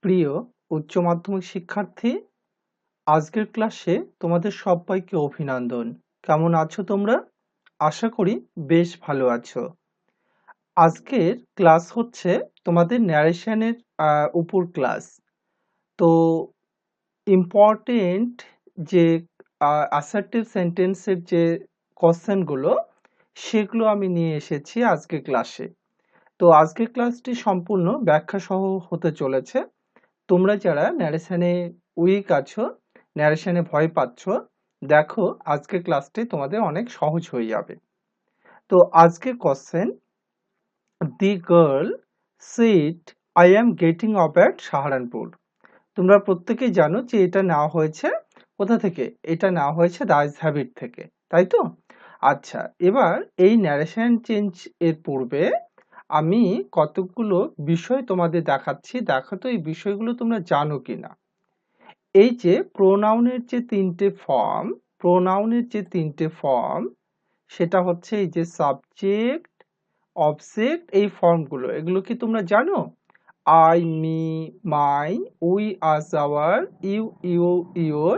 প্রিয় উচ্চ মাধ্যমিক শিক্ষার্থী, আজকের ক্লাসে তোমাদের সবাইকে অভিনন্দন। কেমন আছো তোমরা? আশা করি বেশ ভালো আছো। আজকের ক্লাস হচ্ছে তোমাদের ন্যারেশনের উপর ক্লাস। তো ইম্পর্টেন্ট যে অ্যাসার্টিভ সেন্টেন্সের যে কোশ্চেনগুলো সেগুলো আমি নিয়ে এসেছি আজকের ক্লাসে। তো আজকের ক্লাসটি সম্পূর্ণ ব্যাখ্যা সহ হতে চলেছে। তোমরা যারা ন্যারেশনে উইক আছো, ন্যারেশনে ভয় পাচ্ছ, দেখো আজকের ক্লাসটি তোমাদের অনেক সহজ হয়ে যাবে। তো আজকের question, the girl said I am getting of at Saharanpur. তোমরা প্রত্যেকেই জানো যে এটা নেওয়া হয়েছে কোথা থেকে? এটা নেওয়া হয়েছে রাইজ হ্যাবিট থেকে, তাই তো? আচ্ছা, এবার এই ন্যারেশন চেঞ্জ এর পূর্বে আমি কতগুলো বিষয় তোমাদের দেখাচ্ছি, দেখো তো এই বিষয়গুলো তোমরা জানো কিনা। এই যে প্রোনাউনের যে তিনটে ফর্ম, সেটা হচ্ছে এই যে সাবজেক্ট, অবজেক্ট, এই ফর্মগুলো, এগুলো কি তোমরা জানো? I, me, my, we, us, our, you, you, your,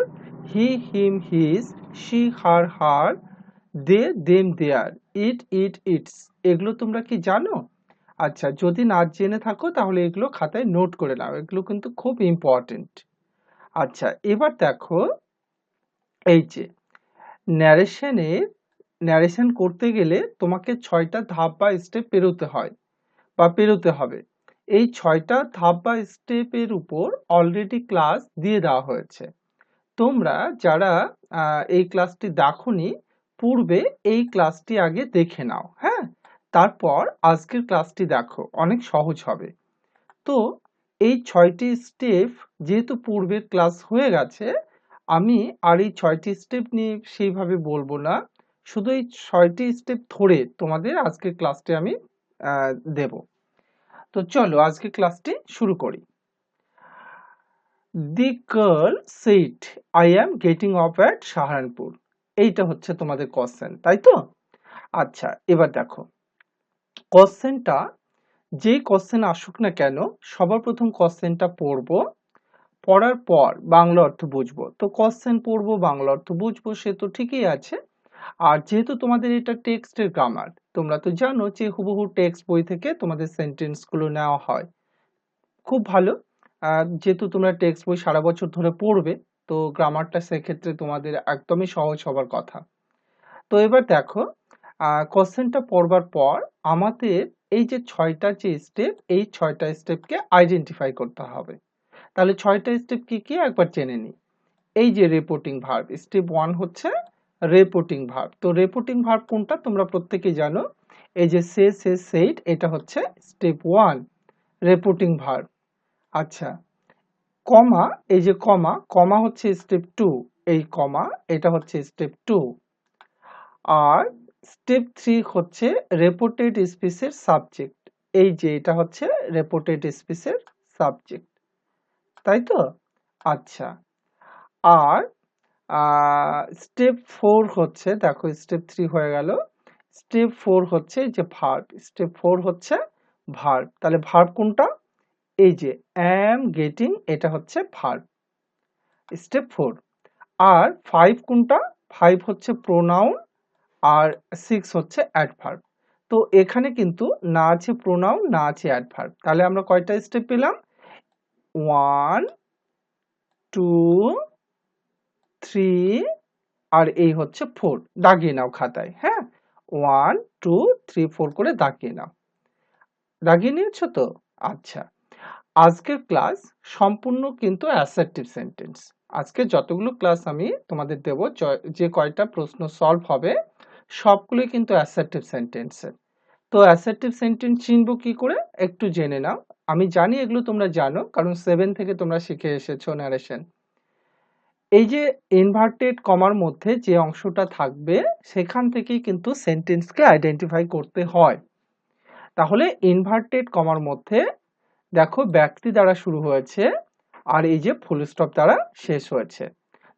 he, him, his, she, her, her, they, them, their, it, its, এগুলো তোমরা কি জানো? আচ্ছা, যদি না জেনে থাকো তাহলে এগুলো খাতায় নোট করে নাও, এগুলো কিন্তু খুব ইম্পর্টেন্ট। আচ্ছা, এবার দেখো, এই যে ন্যারেশন করতে গেলে তোমাকে 6টা ধাপ বা স্টেপ পেরোতে হয় বা পেরোতে হবে। এই 6টা ধাপ বা স্টেপের উপর অলরেডি ক্লাস দিয়ে দেওয়া হয়েছে। তোমরা যারা এই ক্লাসটি দেখোনি, পূর্বে এই ক্লাসটি আগে দেখে নাও, হ্যাঁ? তারপর আজকের ক্লাসটি দেখো, অনেক সহজ হবে। তো এই 6টি স্টেপ যেহেতু পূর্বের ক্লাস হয়ে গেছে, আমি আর এই 6টি স্টেপ নিয়ে সেইভাবে বলবো না, শুধু এই 6টি স্টেপ ধরে তোমাদের আজকের ক্লাসটি আমি দেব। তো চলো আজকে ক্লাসটি শুরু করি। The girl said I am getting of at Saharanpur, এইটা হচ্ছে তোমাদের কোশ্চেন, তাই তো? আচ্ছা, এবার দেখো কোশ্চেনটা, যেই কোশ্চেন আসুক না কেন, সবার প্রথম কোশ্চেনটা পড়বো, পড়ার পর বাংলা অর্থ বুঝবো। তো কোশ্চেন পড়বো, বাংলা অর্থ বুঝবো, সে তো ঠিকই আছে। আর যেহেতু তোমাদের এটা টেক্সটের গ্রামার, তোমরা তো জানো যে হুবহু টেক্সট বই থেকে তোমাদের সেন্টেন্স গুলো নেওয়া হয়। খুব ভালো। যেহেতু তোমরা টেক্সট বই সারা বছর ধরে পড়বে, তো গ্রামারটা সেক্ষেত্রে তোমাদের একদমই সহজ হবার কথা। তো এবার দেখো, কোশ্চেনটা পড়বার পর আমাদের এই যে 6টা যে স্টেপ, এই 6টা স্টেপকে আইডেন্টিফাই করতে হবে। তাহলে 6টা স্টেপ কি কি একবার জেনে নিই। এই যে রিপোর্টিং ভার্ব, স্টেপ 1 হচ্ছে রিপোর্টিং ভার্ব। তো রিপোর্টিং ভার্ব কোনটা তোমরা প্রত্যেকেই জানো, এই যে সে, সেইড, এটা হচ্ছে স্টেপ 1 রিপোর্টিং ভার্ব। আচ্ছা, কমা, এই যে কমা হচ্ছে স্টেপ 2, এই কমা এটা হচ্ছে স্টেপ 2। আর স্টেপ 3 হচ্ছে রিপোর্টেড স্পিচের সাবজেক্ট, এই যে এটা হচ্ছে রিপোর্টেড স্পিচের সাবজেক্ট, তাই তো? আচ্ছা, আর স্টেপ 4 হচ্ছে, দেখো স্টেপ 3 হয়ে গেল, স্টেপ 4 হচ্ছে যে ভার্ব, স্টেপ 4 হচ্ছে ভার্ব। তাহলে ভার্ব কোনটা? এই যে am getting, এটা হচ্ছে ভার্ব, স্টেপ 4। আর 5 কোনটা? 5 হচ্ছে প্রোনাউন, আর 6 হচ্ছে অ্যাডভার্ব। তো এখানে কিন্তু না আছে প্রোনাউন, না আছে অ্যাডভার্ব। তাহলে আমরা কয়টা স্টেপ পেলাম? 1 2 3, আর এই হচ্ছে 4। দাগিয়ে নাও খাতায়, হ্যাঁ? 1 2 3 4 করে দাগিয়ে নাও। দাগিয়ে নিয়েছো তো? আচ্ছা, আজকের ক্লাস সম্পূর্ণ কিন্তু অ্যাসার্টিভ সেন্টেন্স। আজকে যতগুলো ক্লাস আমি তোমাদের দেব, যে কয়টা প্রশ্ন সলভ হবে, সবগুলোই কিন্তু অ্যাসার্টিভ সেন্টেন্সের। তো অ্যাসার্টিভ সেন্টেন্স চিনবো কি করে, একটু জেনে নাও। আমি জানি এগুলো তোমরা জানো, কারণ 7 থেকে তোমরা শিখে এসেছো ন্যারেশন। এই যে ইনভার্টেড কমার মধ্যে যে অংশটা থাকবে, সেখান থেকেই কিন্তু সেন্টেন্সকে আইডেন্টিফাই করতে হয়। তাহলে ইনভার্টেড কমার মধ্যে দেখো ব্যক্তি দ্বারা শুরু হয়েছে, আর এই যে ফুল স্টপ দ্বারা শেষ হয়েছে।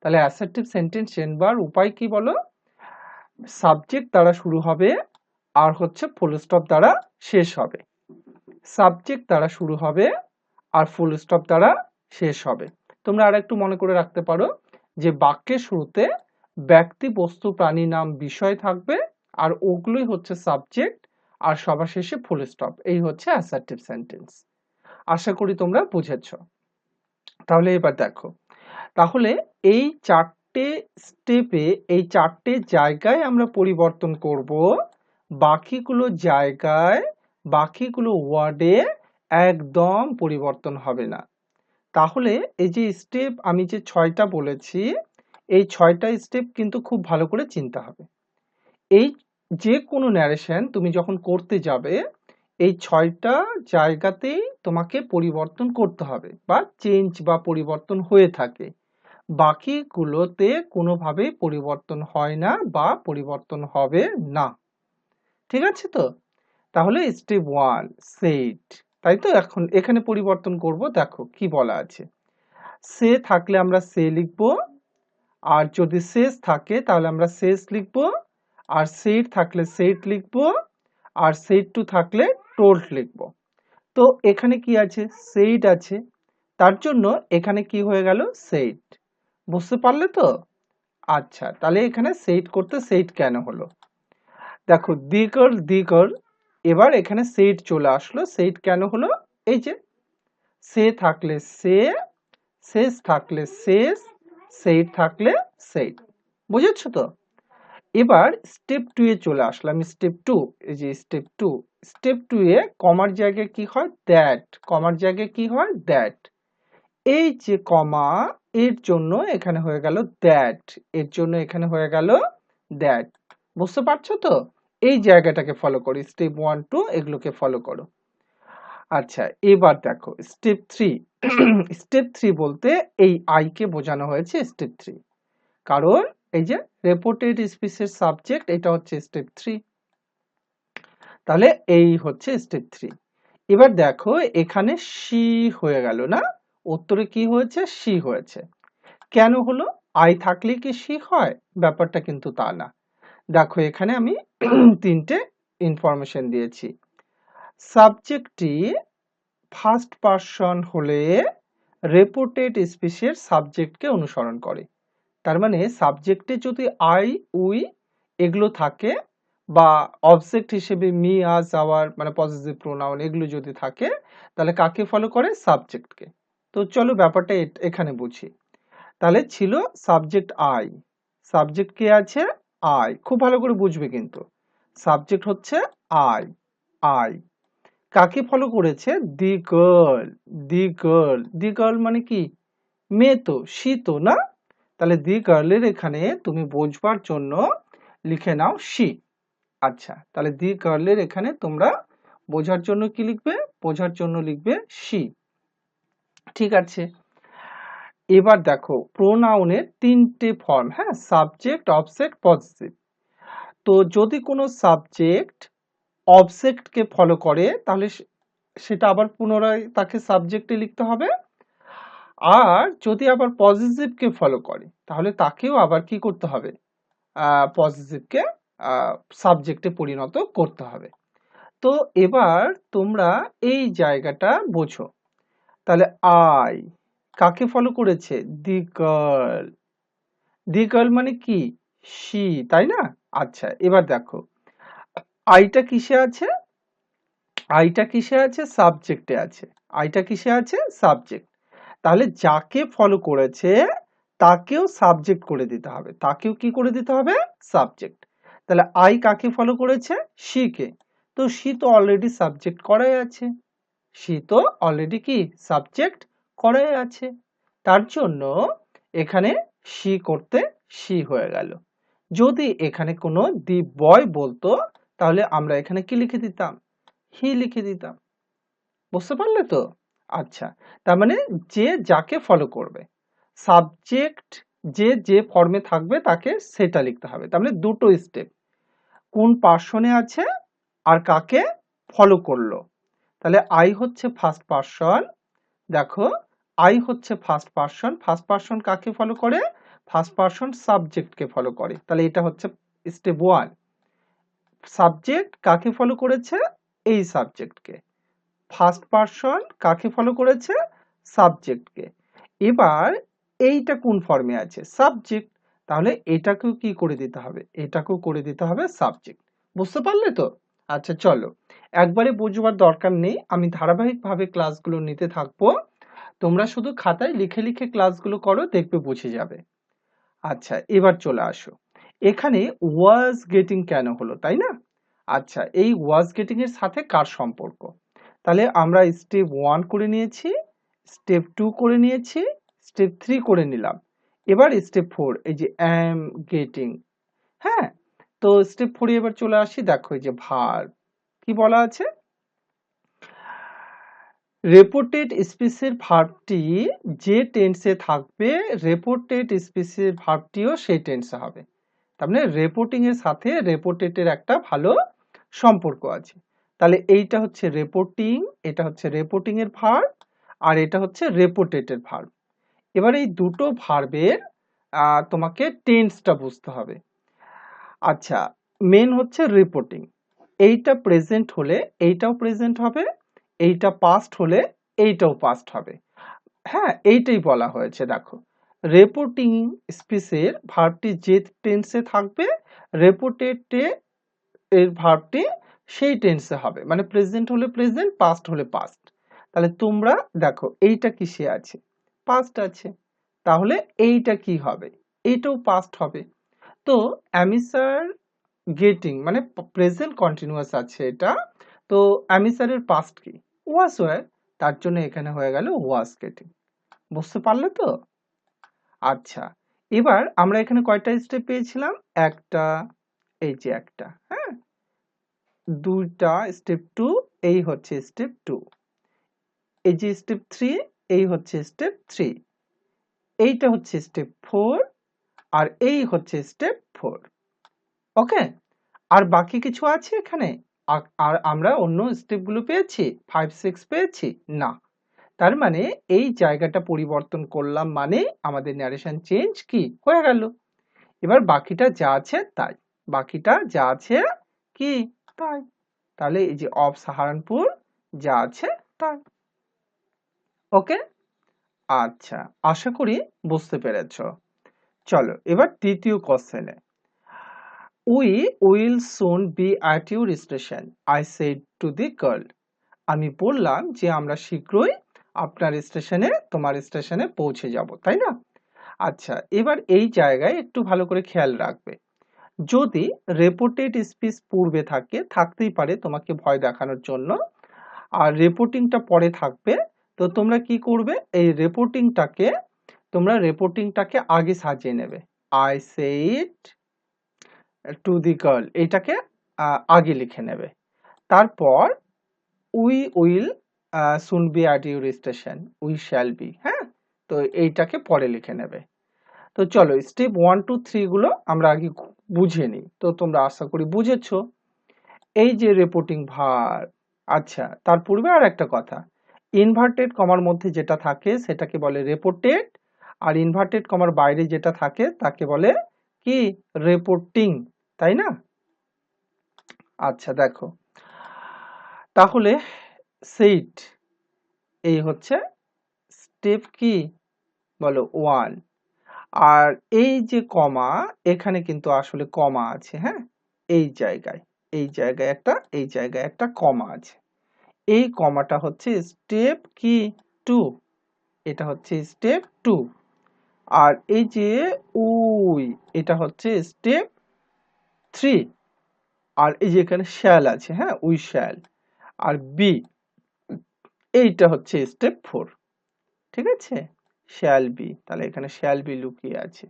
তাহলে অ্যাসার্টিভ সেন্টেন্স চেনবার উপায় কি বলো? সাবজেক্ট দ্বারা শুরু হবে, আর হচ্ছে ফুল স্টপ দ্বারা শেষ হবে। সাবজেক্ট দ্বারা শুরু হবে, আর ফুল স্টপ দ্বারা শেষ হবে। তোমরা আর একটু মনে করে রাখতে পারো যে বাক্যের শুরুতে ব্যক্তি, বস্তু, প্রাণী, নাম, বিষয় থাকবে, আর ওগুলোই হচ্ছে সাবজেক্ট, আর সবার শেষে ফুল স্টপ। এই হচ্ছে অ্যাসার্টিভ সেন্টেন্স। আশা করি তোমরা বুঝেছো। তাহলে এবার দেখো, তাহলে এই চারটে স্টেপে, এই চারটে জায়গায় আমরা পরিবর্তন করব, বাকিগুলো জায়গায়, বাকিগুলো ওয়ার্ডে একদম পরিবর্তন হবে না। তাহলে এই যে স্টেপ আমি যে 6টা বলেছি, এই 6টা স্টেপ কিন্তু খুব ভালো করে চিনতে হবে। এই যে কোনো ন্যারেশন তুমি যখন করতে যাবে, এই 6টা জায়গাতেই তোমাকে পরিবর্তন করতে হবে, বা চেঞ্জ বা পরিবর্তন হয়ে থাকে। বাকিগুলোতে কোনোভাবেই পরিবর্তন হয় না বা পরিবর্তন হবে না। ঠিক আছে তো? তাহলে স্টেপ 1 সেট, তাই তো? এখন এখানে পরিবর্তন করব, দেখো কি বলা আছে। সে থাকলে আমরা সে লিখব, আর যদি শেষ থাকে তাহলে আমরা শেষ লিখব, আর সেট থাকলে সেট লিখব, আর সেট টু থাকলে টোল্ড লিখব। তো এখানে কি আছে? সেইট আছে, তার জন্য এখানে কি হয়ে গেল? সেইট। বুঝতে পারলে তো? আচ্ছা, তাহলে এখানে সেইট করতে সেইট কেন হলো? দেখো দিগর, এবার এখানে সেইট চলে আসলো। সেইট কেন হলো? এই যে সে থাকলে সে, শেষ থাকলে শেষ, সেইট থাকলে সেইট। বুঝেছো তো? এবার স্টেপ 2 এ চলে আসলাম। স্টেপ 2, এই যে স্টেপ 2, স্টেপ 2 এ কমার জায়গায় কি হয়? দ্যাট। কমার জায়গায় কি হয়? দ্যাট। এই যে কমা, এর জন্য এখানে হয়ে গেল দ্যাট, এর জন্য এখানে হয়ে গেল দ্যাট। বুঝতে পারছো তো? এই জায়গাটাকে ফলো করো, স্টেপ 1 2 এগুলোকে ফলো করো। আচ্ছা, এবার দেখো স্টেপ 3। স্টেপ 3 বলতে এই আই কে বোঝানো হয়েছে স্টেপ 3, কারণ এই যে রেপোর্টেড স্পিচের সাবজেক্ট, এটা হচ্ছে স্টেপ 3। তাহলে এই হচ্ছে স্টেপ 3। এবার দেখো এখানে শি হয়ে গেল না? উত্তরে কি হয়েছে? শি হয়েছে। কেন হলো? আই থাকলে কি শি হয়? ব্যাপারটা কিন্তু তা না। দেখো এখানে আমি 3টে ইনফরমেশন দিয়েছি। সাবজেক্টটি ফার্স্ট পারসন হলে রেপোর্টেড স্পিচের সাবজেক্টকে অনুসরণ করে। তার মানে সাবজেক্টে যদি আই, উই এগুলো থাকে, বা অবজেক্ট হিসেবে মি, আস, আওয়ার মানে পজিটিভ প্রোনাউন এগুলো যদি থাকে, তাহলে কাকে ফলো করে? সাবজেক্টকে। তো চলো ব্যাপারটা এখানে বুঝি। তাহলে ছিল সাবজেক্ট আই, সাবজেক্ট কে আছে? আই। খুব ভালো করে বুঝবে কিন্তু, সাবজেক্ট হচ্ছে আই, আই। কাকে ফলো করেছে? The girl, the girl, the girl মানে কি? মেয়ে তো, শি তো না? তাহলে দি গার্লের এখানে তুমি বোঝবার জন্য লিখে নাও শি। আচ্ছা, তাহলে দি গার্লের এখানে তোমরা বোঝার জন্য কি লিখবে? বোঝার জন্য লিখবে শি। ঠিক আছে। এবার দেখো প্রোনাউনের 3টে ফর্ম, হ্যাঁ, সাবজেক্ট, অবজেক্ট, পজিটিভ। তো যদি কোনো সাবজেক্ট অবজেক্টকে ফলো করে, তাহলে সেটা আবার পুনরায় তাকে সাবজেক্টে লিখতে হবে। আর যদি আবার পজিটিভকে ফলো করে, তাহলে তাকেও আবার কি করতে হবে? পজিটিভকে সাবজেক্টে পরিণত করতে হবে। তো এবার তোমরা এই জায়গাটা বোঝো। তাহলে আই কাকে ফলো করেছে? The girl. দি গার্ল মানে কি? শি, তাই না? আচ্ছা, এবার দেখো আইটা কিসে আছে? আইটা কিসে আছে? সাবজেক্টে আছে। আইটা কিসে আছে? সাবজেক্ট। তাহলে যাকে ফলো করেছে তাকেও সাবজেক্ট করে দিতে হবে, তাকেও কি করে দিতে হবে? সাবজেক্ট। তাহলে আই কাকে ফলো করেছে? শি কে। তো শি তো অলরেডি সাবজেক্ট করাই আছে, শি তো অলরেডি কি সাবজেক্ট করাই আছে, তার জন্য এখানে শি করতে শি হয়ে গেল। যদি এখানে কোনো দি বয় বলতো, তাহলে আমরা এখানে কি লিখে দিতাম? হি লিখে দিতাম। বুঝতে পারলে তো? আচ্ছা, তার মানে যে যাকে ফলো করবে, সাবজেক্ট যে যে ফর্মে থাকবে তাকে সেটা লিখতে হবে। তার মানে দুটো স্টেপ, কোন পার্সনে আছে আর কাকে ফলো করলো। তাহলে আই হচ্ছে ফার্স্ট পার্সন। দেখো আই হচ্ছে ফার্স্ট পার্সন, ফার্স্ট পার্সন কাকে ফলো করে? ফার্স্ট পার্সন সাবজেক্টকে ফলো করে। তাহলে এটা হচ্ছে স্টেপ 1। সাবজেক্ট কাকে ফলো করেছে? এই সাবজেক্টকে। ফার্স্ট পার্সন কাকে ফলো করেছে? সাবজেক্টকে। এবার এইটা কোন ফর্মে আছে? সাবজেক্ট। তাহলে এটাকেও কি করে দিতে হবে? এটাকেও করে দিতে হবে সাবজেক্ট। বুঝতে পারলে তো? আচ্ছা চলো, একবারে বুঝবার দরকার নেই, আমি ধারাবাহিকভাবে ক্লাসগুলো নিতে থাকবো। তোমরা শুধু খাতায় লিখে লিখে ক্লাসগুলো করো, দেখবে বুঝে যাবে। আচ্ছা এবার চলে আসো, এখানে ওয়াজ গেটিং কেন হলো, তাই না? আচ্ছা, এই ওয়াজ গেটিং এর সাথে কার সম্পর্ক? তাহলে আমরা স্টেপ 1 করে নিয়েছি, স্টেপ 2 করে নিয়েছি, স্টেপ 3 করে নিলাম। এবার স্টেপ 4, এই যে অ্যাম গেটিং। হ্যাঁ, তো স্টেপ 4 এ এবার চলে আসি, দেখো এই যে ভার্ব কি বলা আছে, রেপোর্টেড স্পিচের ভার্বটি যে টেন্সে থাকবে, রেপোর্টেড স্পিচের ভার্বটিও সেই টেন্সে হবে। তার মানে রেপোর্টিং এর সাথে রেপোর্টেড এর একটা ভালো সম্পর্ক আছে। তাহলে এইটা হচ্ছে রেপোর্টিং, এটা হচ্ছে রেপোর্টিং এর ভার্ব, আর এটা হচ্ছে রেপোর্টেড এর ভার্ব। এবার এই দুটো ভার্বের তোমাকে টেন্সটা বুঝতে হবে। আচ্ছা, মেন হচ্ছে রিপোর্টিং, এইটা প্রেজেন্ট হলে এইটাও প্রেজেন্ট হবে, এইটা পাস্ট হলে এইটাও পাস্ট হবে। হ্যাঁ, এইটাই বলা হয়েছে, দেখো রেপোর্টিং স্পিচের ভার্বটি যে টেন্সে থাকবে, রেপোর্টেড এর ভার্বটি সেই টেন্সে হবে, মানে প্রেজেন্ট হলে প্রেজেন্ট, পাস্ট হলে পাস্ট। তাহলে তোমরা দেখো এইটা কিসে আছে? পাস্ট আছে। তাহলে এইটা কি হবে? এইটাও পাস্ট হবে। তো অ্যামিসার গেটিং মানে প্রেজেন্ট কন্টিনিউয়াস আছে এটা, তো অ্যামিসারের পাস্ট কি? ওয়াজ ওয়্যার, তার জন্য এখানে হয়ে গেল ওয়াজ গেটিং। বুঝতে পারলে তো? আচ্ছা, এবার আমরা এখানে কয়টা স্টেপ পেয়েছিলাম? একটা, এই যে একটা, হ্যাঁ, দুইটা, স্টেপ 2, এই হচ্ছে স্টেপ 2, এই যে স্টেপ 3, এই হচ্ছে স্টেপ 3, এইটা হচ্ছে স্টেপ 4, আর এই হচ্ছে স্টেপ 4। ওকে, আর বাকি কিছু আছে এখানে? আর আমরা অন্য স্টেপগুলো পেয়েছি, 5 6 পেয়েছি না। তার মানে এই জায়গাটা পরিবর্তন করলাম মানে আমাদের ন্যারেশন চেঞ্জ কি হয়ে গেল। এবার বাকিটা যা আছে তাই, বাকিটা যা আছে কি তাই। তাহলে এই যে অফ সাহারানপুর যা আছে তাই। ওকে, আচ্ছা, আশা করি বুঝতে পেরেছ। চলো এবার তৃতীয় কোশ্চেনে, we will soon B at your station, I said to the girl. আমি বললাম যে আমরা শীঘ্রই আপনার স্টেশনে, তোমার স্টেশনে পৌঁছে যাব, তাই না? আচ্ছা, এবার এই জায়গায় একটু ভালো করে খেয়াল রাখবে, যদি রেপোর্টেড স্পিচ পূর্বে থাকে, থাকতেই পারে তোমাকে ভয় দেখানোর জন্য, আর রিপোর্টিংটা পরে থাকবে, তো তোমরা কি করবে, এই রিপোর্টিংটাকে আগে সাজিয়ে নেবে। I said to the girl, এটাকে আগে লিখে নেবে। তারপর we will soon B at your station, we shall be, হ্যাঁ, তো এইটাকে পরে লিখে নেবে। তো চলো স্টেপ 1 2 3 গুলো আমরা আগে বুঝে নিই, তো তোমরা আশা করি বুঝেছো। এই যে রিপোর্টিং ভার্ব, আচ্ছা তার পূর্বে আর একটা কথা, ইনভার্টেড কমার মধ্যে যেটা থাকে সেটাকে বলে রিপোর্টেড, আর ইনভার্টেড কমার বাইরে যেটা থাকে তাকে বলে কি? রিপোর্টিং, তাই না? আচ্ছা দেখো, তাহলে সেইট, এই হচ্ছে স্টেপ কি বলো 1, আর এই যে কমা, এখানে কিন্তু আসলে কমা আছে, হ্যাঁ, এই জায়গায়, এই জায়গায় একটা, এই জায়গায় একটা কমা আছে, এই কমাটা হচ্ছে স্টেপ কি 2, এটা হচ্ছে স্টেপ 2। আর এই যে উই, এটা হচ্ছে স্টেপ 3। আর এই যে এখানে শ্যাল আছে, হ্যাঁ, উই শ্যাল, আর বি, এইটা হচ্ছে স্টেপ 4। ঠিক আছে, শ্যাল বি, তাহলে এখানে শ্যাল বি লুকিয়ে আছে।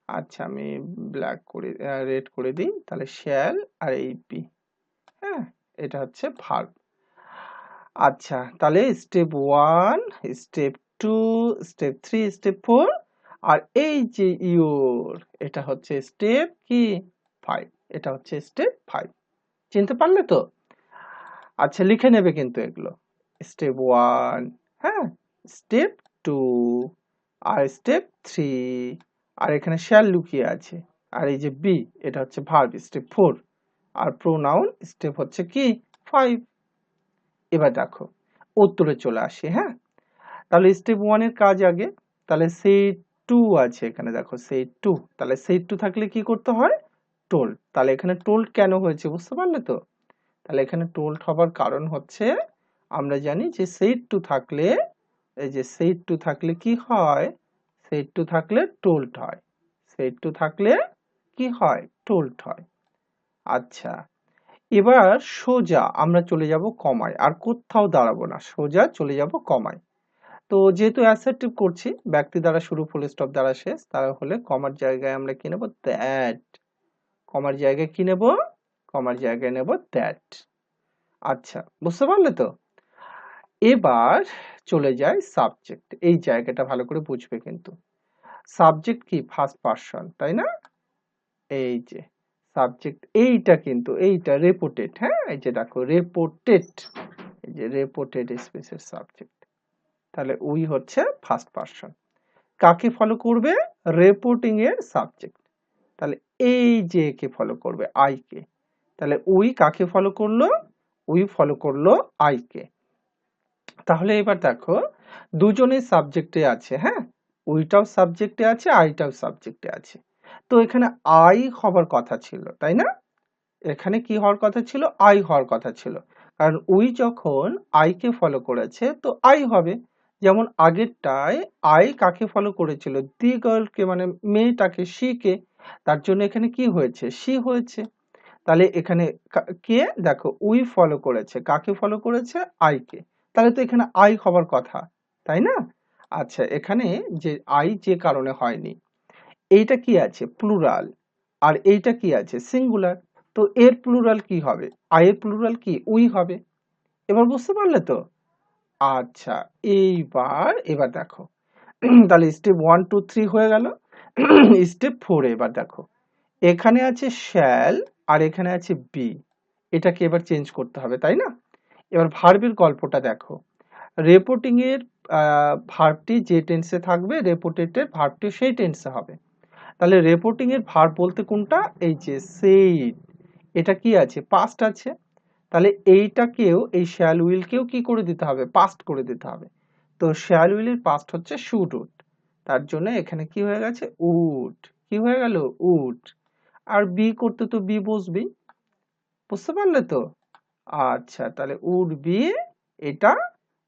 আচ্ছা আমি ব্ল্যাক করে, রেড করে দিই, তাহলে শ্যাল আর এই বি, হ্যাঁ, এটা হচ্ছে ভার্ব। আচ্ছা, তাহলে স্টেপ 1, স্টেপ 2, স্টেপ 3, স্টেপ 4, আর এই যে ইউর, এটা হচ্ছে স্টেপ কি 5, এটা হচ্ছে স্টেপ 5। চিনতে পারলে তো? আচ্ছা লিখে নেবে কিন্তু এগুলো, স্টেপ 1, হ্যাঁ, স্টেপ 2, আর স্টেপ 3, আর এখানে শ্যাল লুকিয়ে আছে, আর এই যে বি, এটা হচ্ছে ভার্ব স্টেপ 4, আর প্রোনাউন স্টেপ হচ্ছে কি 5। এবার দেখো উত্তরে চলে আসি, হ্যাঁ, তাহলে স্টেপ 1 এর কাজ আগে, তাহলে সেট 2 আছে এখানে, দেখো সেট 2, তাহলে সেট 2 থাকলে কি করতে হয়, টোল্ড। তাহলে এখানে টোল্ড কেন হয়েছে বুঝতে পারলে তো? তাহলে এখানে টোল্ড হবার কারণ হচ্ছে আমরা জানি যে সেট 2 থাকলে, এই যে সেট 2 থাকলে কি হয়, সেট 2 থাকলে টোল্ড হয়, সেট 2 থাকলে কি হয়, টোল্ড হয়। আচ্ছা, এবার সোজা আমরা চলে যাব কমায়, আর কোথাও দাঁড়াবো না, সোজা চলে যাব কমায়। তো যেহেতু অ্যাসার্টিভ করছি, ব্যক্তি দ্বারা শুরু ফুল স্টপ দ্বারা শেষ, তাহলে কমার জায়গায় আমরা কি নেব, দ্যাট। কমার জায়গায় কি নেব, কমার জায়গায় নেব দ্যাট। আচ্ছা, বুঝতে পারলে তো? এবার চলে যায় সাবজেক্ট, এই জায়গাটা ভালো করে বুঝবে কিন্তু। সাবজেক্ট কি ফার্স্ট পারসন, তাই না? এই যে সাবজেক্ট, এইটা কিন্তু এইটা রেপোর্টেড, হ্যাঁ, এই যে দেখো রেপোর্টেড, এই যে রেপোর্টেড স্পেসের সাবজেক্ট, তাহলে উই হচ্ছে ফার্স্ট পারসন। কাকে ফলো করবে, রেপোর্টিং এর সাবজেক্ট, তাহলে এই যে কে ফলো করবে, আই কে। তাহলে উই কাকে ফলো করলো, উই ফলো করলো আই কে। তাহলে এবার দেখো দুজনেই সাবজেক্টে আছে, হ্যাঁ, উইটাও সাবজেক্টে আছে, আইটাও সাবজেক্টে আছে। তো এখানে আই হবার কথা ছিল, তাই না? এখানে কি হওয়ার কথা ছিল, আই হওয়ার কথা ছিল, কারণ উই যখন আই কে ফলো করেছে তো আই হবে। যেমন আগেরটায় আই কাকে ফলো করেছিল, দি গার্লকে, মানে মেয়েটাকে, সি কে, তার জন্য এখানে কি হয়েছে, সি হয়েছে। তাহলে এখানে কে, দেখো উই ফলো করেছে, কাকে ফলো করেছে, আই কে, তাহলে তো এখানে আই হবার কথা, তাই না? আচ্ছা, এখানে যে আই যে কারণে হয়নি, এইটা কি আছে, প্লুরাল, আর এইটা কি আছে, সিঙ্গুলার, তো এর প্লুরাল কি হবে, আই এর প্লুরাল কি, উই হবে। এবার বুঝতে পারলে তো? আচ্ছা, এবার দেখো তাহলে স্টেপ 1 2 3 হয়ে গেল। স্টেপ 4 এবার দেখো, এখানে আছে শ্যাল আর এখানে আছে বি, এটাকে এবার চেঞ্জ করতে হবে, তাই না? এবার ভার্বের গল্পটা দেখো, রেপোর্টিং এর ভার্বটি যে টেন্সে থাকবে, রেপোর্টেড ভার্বটি সেই টেন্সে হবে। তাহলে রেপোর্টিং এর ভার্ব বলতে কোনটা, এই যে সেইড, এটা কি আছে, পাস্ট আছে, তাহলে এইটাকেও, এই শ্যাল উইলকেও কি করে দিতে হবে, পাস্ট করে দিতে হবে। তো শ্যাল উইলের পাস্ট হচ্ছে শুড উড, তার জন্য এখানে কি হয়ে গেছে, উড, কি হয়ে গেল, উড। আর বি করতে তো বি বসবেই, বুঝতে পারলে তো? আচ্ছা, তাহলে উড বি, এটা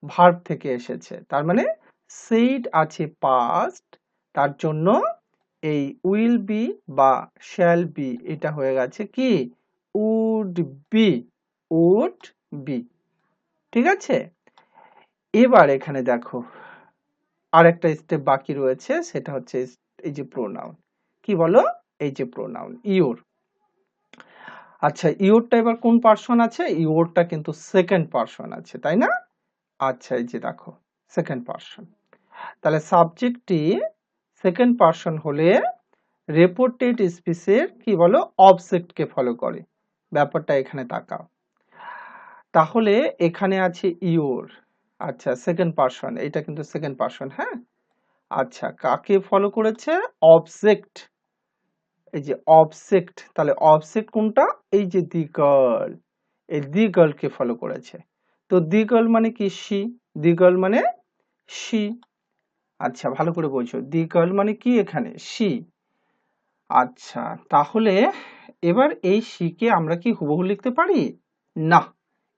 ভার্ব থেকে এসেছে, তার মানে সেইড আছে পাস্ট, তার জন্য এই উইল বি বা শ্যাল বি, এটা হয়ে গেছে কি, উড বি, উড বি। ঠিক আছে, এবার এখানে দেখো আর একটা স্টেপ বাকি রয়েছে, সেটা হচ্ছে এই যে প্রোনাউন, কি বলো, এই যে প্রোনাউন ইওর। আচ্ছা, ইওরটা এবার কোন পার্সন আছে, ইওরটা কিন্তু সেকেন্ড পার্সন আছে, তাই না? আচ্ছা, এই যে দেখো সেকেন্ড পার্সন, তাহলে সাবজেক্টটি সেকেন্ড পার্সন হলে রেপোর্টেড স্পিচের কি বলো, অবজেক্টকে ফলো করে, ব্যাপারটা এখানে তাকাও। তাহলে এখানে আছে ইওর, আচ্ছা সেকেন্ড পার্সন, এটা কিন্তু সেকেন্ড পার্সন, হ্যাঁ। আচ্ছা, কাকে ফলো করেছে, অবজেক্ট, এই যে অবজেক্ট, তাহলে অবজেক্ট কোনটা, এই যে দি গার্ল, এই দি গার্লকে ফলো করেছে। তো দি গার্ল মানে কি, সি, দি গার্ল মানে সি। আচ্ছা, ভালো করে বোঝো, দি গার্ল মানে কি, এখানে সি। আচ্ছা, তাহলে এবার এই সিকে আমরা কি হুবহু লিখতে পারি, না,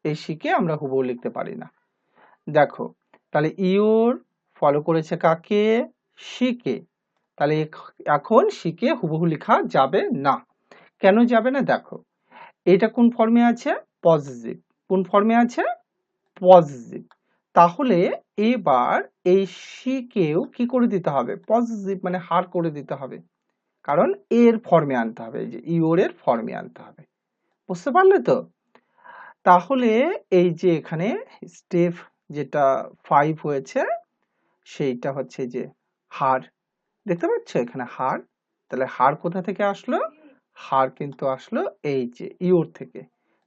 এই সিকে আমরা হুবহু লিখতে পারি না। দেখো, তাহলে ইওর ফলো করেছে কাকে, সিকে, তাহলে এখন সিকে হুবহু লেখা যাবে না। কেন যাবে না, দেখো এটা কোন ফর্মে আছে, পজিটিভ, কোন ফর্মে আছে, পজিটিভ। তাহলে এবার এই সিকেও কি করে দিতে হবে, পজিটিভ মানে হার করে দিতে হবে, কারণ এর ফর্মে আনতে হবে, এই যে ইওর এর ফর্মে আনতে হবে, বুঝতে পারলে তো? তাহলে এই যে এখানে স্টেপ যেটা 5 হয়েছে, সেইটা হচ্ছে যে হার, দেখতে পাচ্ছ এখানে হার, তাহলে হার কোথা থেকে আসলো, হার কিন্তু আসলো এই যে ইওর থেকে।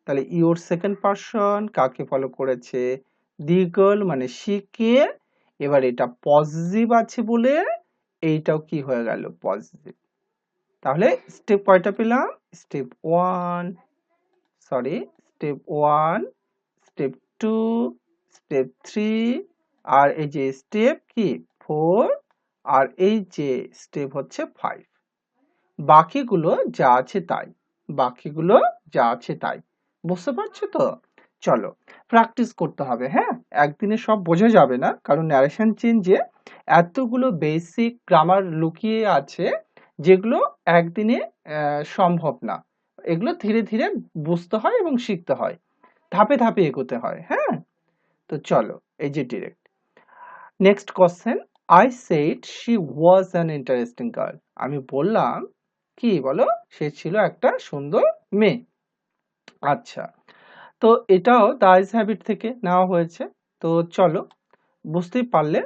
তাহলে ইওর সেকেন্ড পারসন কাকে ফলো করেছে, দি গার্ল মানে শিকে, এবার এটা পজিটিভ আছে বলে এইটাও কি হয়ে গেল, পজিটিভ। তাহলে স্টেপ কয়টা পেলাম, step 1, sorry, step 1, step 2, step 3, আর এই যে স্টেপ কি 4, আর এই যে স্টেপ হচ্ছে 5। বাকিগুলো যা আছে তাই, বাকিগুলো যা আছে তাই। বুঝতে পারছো তো? চলো প্র্যাকটিস করতে হবে, হ্যাঁ? একদিনে সব বোঝা যাবে না, কারণ ন্যারেশন চেঞ্জে এতগুলো বেসিক গ্রামার লুকিয়ে আছে যেগুলো একদিনে সম্ভব না। এগুলো ধীরে ধীরে বুঝতে হয় এবং শিখতে হয়, ধাপে ধাপে এগোতে হয়, হ্যাঁ? তো চলো, এই যে direct next question. I said she was an interesting girl. আমি বললাম কি বলো, সে ছিল একটা সুন্দর মেয়ে। আচ্ছা, তো এটাও দ্য আইস হ্যাবিট থেকে নেওয়া হয়েছে। তো চলো, বুঝতেই পারলে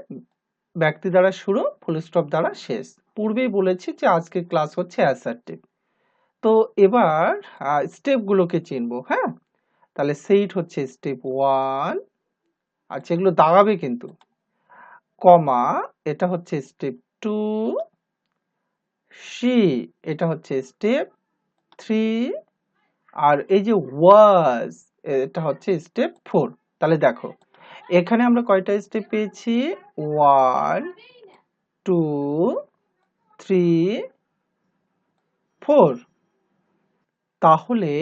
ব্যক্তি দ্বারা শুরু, ফুল স্টপ দ্বারা শেষ। পূর্বেই বলেছি যে আজকের ক্লাস হচ্ছে অ্যাসার্টিভ। তো এবার স্টেপগুলোকে চিনবো, হ্যাঁ? তাহলে সেইট হচ্ছে স্টেপ 1, আচ্ছা এগুলো দাগাবে কিন্তু। কমা, এটা হচ্ছে স্টেপ 2, শি এটা হচ্ছে স্টেপ 3, আর এই যে ওয়াজ এটা হচ্ছে স্টেপ 4। তাহলে দেখো এখানে আমরা কয়টা স্টেপ পেয়েছি? 1 2 3 4। তাহলে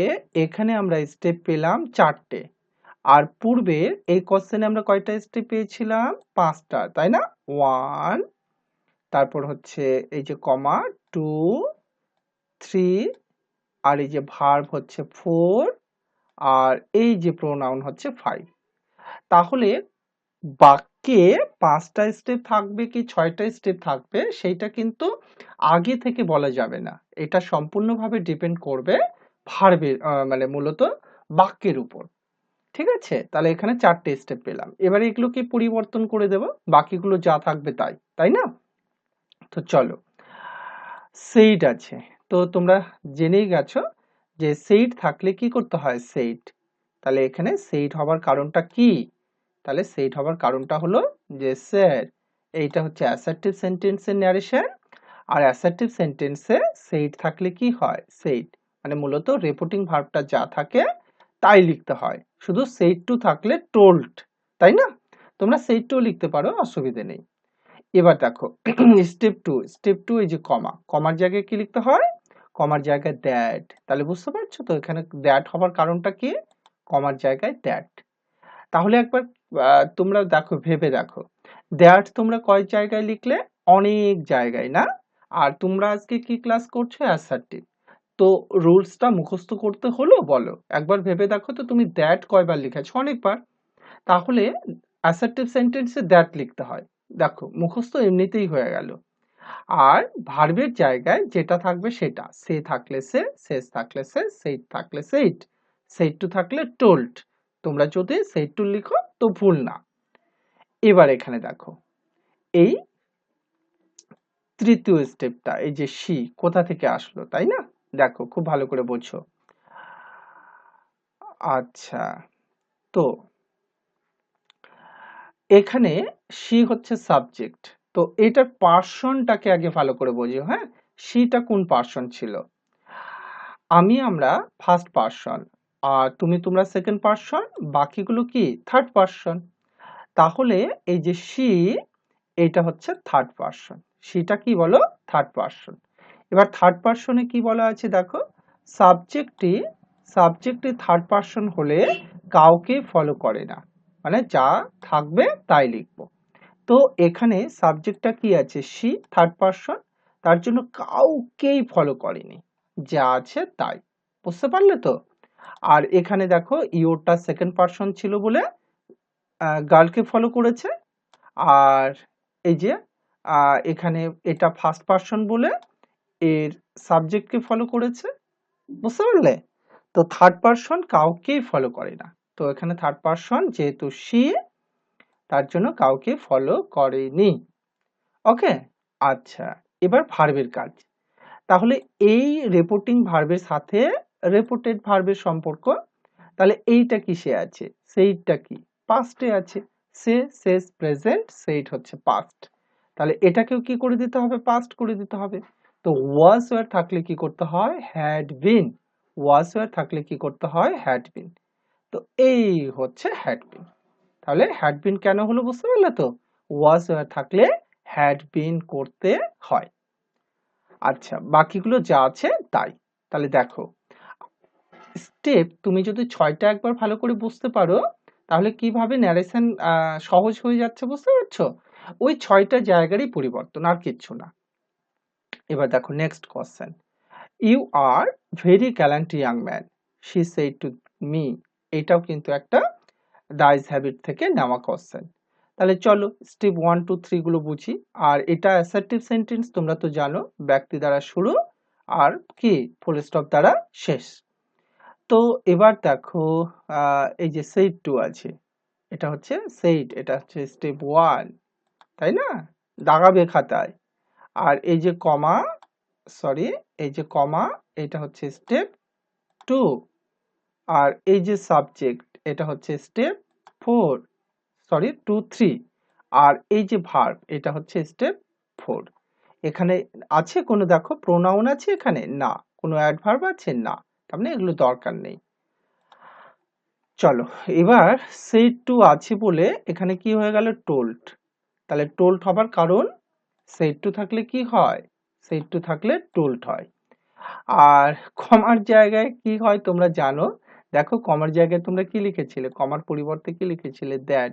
এখানে আমরা স্টেপ পেলাম 4টে। আর পূর্বের এই কোশ্চেনে আমরা কয়টা স্টেপ পেয়েছিলাম? 5টা, তাই না? 1, তারপর হচ্ছে এই যে কমা 2 3, আর এই যে ভার্ব হচ্ছে 4, আর এই যে প্রোনাউন হচ্ছে 5। তাহলে বাক্যে 5টা স্টেপ থাকবে কি 6টা স্টেপ থাকবে সেইটা কিন্তু আগে থেকে বলা যাবে না। এটা সম্পূর্ণভাবে ডিপেন্ড করবে ভার্বের মানে মূলত বাক্যের উপর। ঠিক আছে? তাহলে এখানে 4টে স্টেপ পেলাম। এবারে এগুলোকে পরিবর্তন করে দেব, বাকিগুলো যা থাকবে তাই, তাই না? তো চলো, সেইড আছে। তো তোমরা জেনেই গেছো যে সেইড থাকলে কি করতে হয়? সেইড। তাহলে এখানে সেইড হবার কারণটা কি? তাহলে সেইড হবার কারণটা হলো যে স্যার, এইটা হচ্ছে অ্যাসার্টিভ সেন্টেন্সের ন্যারেশন। আর অ্যাসার্টিভ সেন্টেন্সে সেইড থাকলে কি হয়? সেইড মানে মূলত রিপোর্টিং ভার্বটা যা থাকে তাই লিখতে হয়। শুধু সেইড টু থাকলে টোল্ড, তাই না? তোমরা সেইড টু লিখতে পারো, অসুবিধে নেই। এবার দেখো স্টেপ 2, স্টেপ 2 এই যে কমা, কমার জায়গায় কি লিখতে হয়? কমার জায়গায় দ্যাট। তাহলে বুঝতে পারছো তো এখানে দ্যাট হবার কারণটা কি? কমার জায়গায় দ্যাট। তাহলে একবার তোমরা দেখো, ভেবে দেখো, দ্যাট তোমরা কয় জায়গায় লিখলে? অনেক জায়গায়, না? আর তোমরা আজকে কি ক্লাস করছো? অ্যাসার্টিভ। তো রুলসটা মুখস্থ করতে হলো? বলো একবার ভেবে দেখো তো, তুমি দ্যাট কয়বার লিখেছো? অনেকবার। তাহলে অ্যাসার্টিভ সেন্টেন্সে দ্যাট লিখতে হয়। দেখো মুখস্থ এমনিতেই হয়ে গেল। আর ভার্বের জায়গায় যেটা থাকবে সেটা, সে থাকলে সে, শেষ থাকলে সে, সেইট থাকলে সেইট, সেইট টু থাকলে টোল্ড। তোমরা যদি সেইট টু লিখো তো ভুল না। এবার এখানে দেখো এই তৃতীয় স্টেপটা, এই যে শি কোথা থেকে আসলো, তাই না? দেখো খুব ভালো করে বোঝো। আচ্ছা, তো এখানে শি হচ্ছে সাবজেক্ট। তো এটার পার্সনটাকে আগে ভালো করে বোঝো, হ্যাঁ? শিটা কোন পার্সন ছিল? আমরা ফার্স্ট পার্সন, আর তোমরা সেকেন্ড পার্সন, বাকিগুলো কি থার্ড পার্সন। তাহলে এই যে শি, এটা হচ্ছে থার্ড পার্সন। শিটা কি বলো? Third person. এবার থার্ড পার্সনে কি বলা আছে দেখো, সাবজেক্টটি থার্ড পার্সন হলে কাউকে ফলো করে না, মানে যা থাকবে তাই লিখবো। তো এখানে সাবজেক্টটা কি আছে? শি, থার্ড পার্সন, তার জন্য কাউকেই ফলো করেনি, যা আছে তাই। বুঝতে পারলে তো? আর এখানে দেখো ইওরটা সেকেন্ড পার্সন ছিল বলে গার্লকে ফলো করেছে। আর এই যে এখানে এটা ফার্স্ট পার্সন বলে এর সাবজেক্টকে ফলো করেছে। বুঝতে পারলে? তো থার্ড পার্সন কাউকেই ফলো করে না। তো এখানে থার্ড পার্সন যেহেতু শি, তার জন্য কাউকে ফলো করেনি। ওকে, আচ্ছা, এবার ভার্বের কাজ। তাহলে এই রিপোর্টিং ভার্বের সাথে রিপোর্টেড ভার্বের সম্পর্ক। তাহলে এইটা কিসে আছে? সেইটা কি? পাস্টে আছে। সে, শেষ, প্রেজেন্ট, সেইট হচ্ছে পাস্ট। তাহলে এটাকেও কি করে দিতে হবে? পাস্ট করে দিতে হবে। তো ওয়াজ ওয়্যার থাকলে কি করতে হয়? Had been. ওয়াজ ওয়্যার থাকলে কি করতে হয়? Had been. তো এই হচ্ছে হ্যাড বিন। তাহলে হ্যাড বিন কেন হলো বুঝতে পারলে তো? ওয়াজ থাকলে হ্যাড বিন করতে হয়। আচ্ছা, বাকিগুলো যা আছে তাই। তাহলে দেখো, স্টেপ তুমি যদি ৬টা একবার ভালো করে বুঝতে পারো, তাহলে কিভাবে ন্যারেশন সহজ হয়ে যাচ্ছে বুঝতে পারছো? ওই ৬টা জায়গারই পরিবর্তন, আর কিচ্ছু না। এবার দেখো next question. You are very gallant young man, she said to me. এটাও কিন্তু একটা ডাইস হ্যাবিট থেকে নেওয়া কোয়েশ্চেন। তাহলে চলো স্টেপ 1 2 3 গুলো বুঝি। আর এটা অ্যাসার্টিভ সেন্টেন্স, তোমরা তো জানো, ব্যক্তি দ্বারা শুরু আর কি ফুল স্টপ দ্বারা শেষ। তো এবার দেখো, এই যে সেইড টু আছে, এটা হচ্ছে সেইড, এটা হচ্ছে স্টেপ 1, তাই না? দাগাবে খাতায়। আর এই যে কমা, সরি, এই যে কমা, এটা হচ্ছে স্টেপ 2। আর এই যে সাবজেক্ট, এটা হচ্ছে স্টেপ 4, সরি 2 3। আর এই যে ভার্ব, এটা হচ্ছে স্টেপ 4। এখানে আছে কোনো, দেখো প্রোনাউন আছে এখানে? না। কোনো অ্যাডভার্ব আছে? না। তার মানে এগুলো দরকার নেই। চলো এবার সেড টু আছে বলে এখানে কি হয়ে গেল? টোল্ড। তাহলে টোল্ড হবার কারণ, সেড টু থাকলে কি হয়? সেড টু থাকলে টোল্ড হয়। আর কমার জায়গায় কি হয় তোমরা জানো। দেখো কমার জায়গায় তোমরা কি লিখেছিলে? কমার পরিবর্তে কি লিখেছিলে? দ্যাট।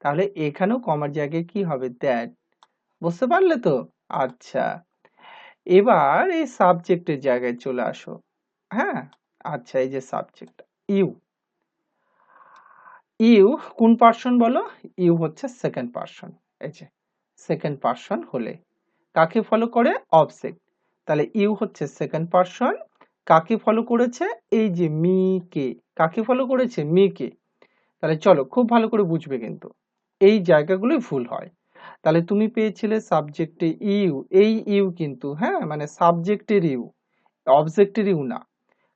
তাহলে এখানেও কমার জায়গায় কি হবে? দ্যাট। বুঝতে পারলে তো? আচ্ছা, এবার এই সাবজেক্টের জায়গায় চলে আসো। হ্যাঁ, আচ্ছা, এই যে সাবজেক্ট ইউ, ইউ কোন পার্সন বলো? ইউ হচ্ছে সেকেন্ড পার্সন। এই যে সেকেন্ড পার্সন হলে কাকে ফলো করে? অবজেক্ট। তাহলে ইউ হচ্ছে সেকেন্ড পার্সন, কাকে ফলো করেছে? এই যে মি কে। কাকে ফলো করেছে? মি কে। তাহলে চলো খুব ভালো করে বুঝবে, কিন্তু এই জায়গাগুলোই ভুল হয়। তাহলে তুমি পেয়েছিলে সাবজেক্টে ইউ, এই ইউ কিন্তু, হ্যাঁ, মানে সাবজেক্টের ইউ, অবজেক্টের ইউ না।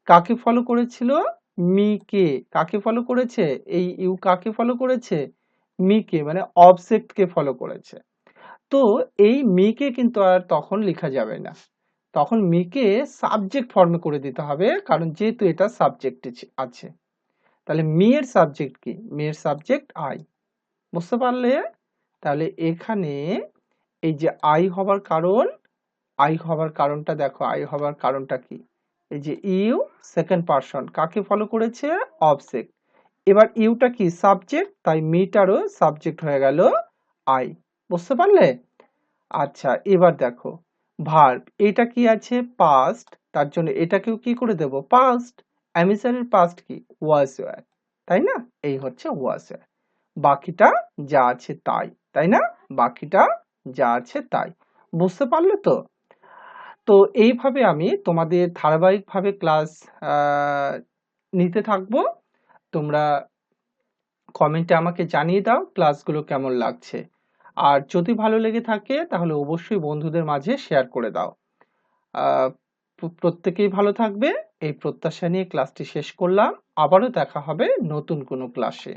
কাকে ফলো করেছিল? মি কে। কাকে ফলো করেছে? এই ইউ কাকে ফলো করেছে? মি কে, মানে অবজেক্ট কে ফলো করেছে। তো এই মি কে কিন্তু আর তখন লেখা যাবে না, তখন মি কে সাবজেক্ট ফর্মে করে দিতে হবে, কারণ যেহেতু এটা সাবজেক্টে আছে। তাহলে মি এর সাবজেক্ট কি? মি এর সাবজেক্ট আই। বুঝতে পারলে? তাহলে এখানে এই যে আই হবার কারণ, আই হবার কারণটা দেখো, আই হবার কারণটা কি? এই যে ইউ সেকেন্ড পারসন, কাকে ফলো করেছে? অবজেক্ট। এবার ইউটা কি? সাবজেক্ট, তাই মিটারও সাবজেক্ট হয়ে গেল আই। বুঝতে পারলে? আচ্ছা, এবার দেখো ভার্ব, এটা কি আছে? পাস্ট, তার জন্য এটাকেও কি করে দেব? পাস্ট। অ্যামিসারের পাস্ট কি? ওয়াজ ওয়্যার, তাই না? এই হচ্ছে ওয়াজ ওয়্যার। বাকিটা যা আছে তাই, তাই না? বাকিটা যা আছে তাই। বুঝতে পারলে তো? তো এইভাবে আমি তোমাদের ধারাবাহিকভাবে ক্লাস নিতে থাকবো। তোমরা কমেন্টে আমাকে জানিয়ে দাও ক্লাসগুলো কেমন লাগছে। আর যদি ভালো লেগে থাকে তাহলে অবশ্যই বন্ধুদের মাঝে শেয়ার করে দাও। প্রত্যেকেই ভালো থাকবে, এই প্রত্যাশা নিয়ে ক্লাসটি শেষ করলাম। আবারও দেখা হবে নতুন কোনো ক্লাসে।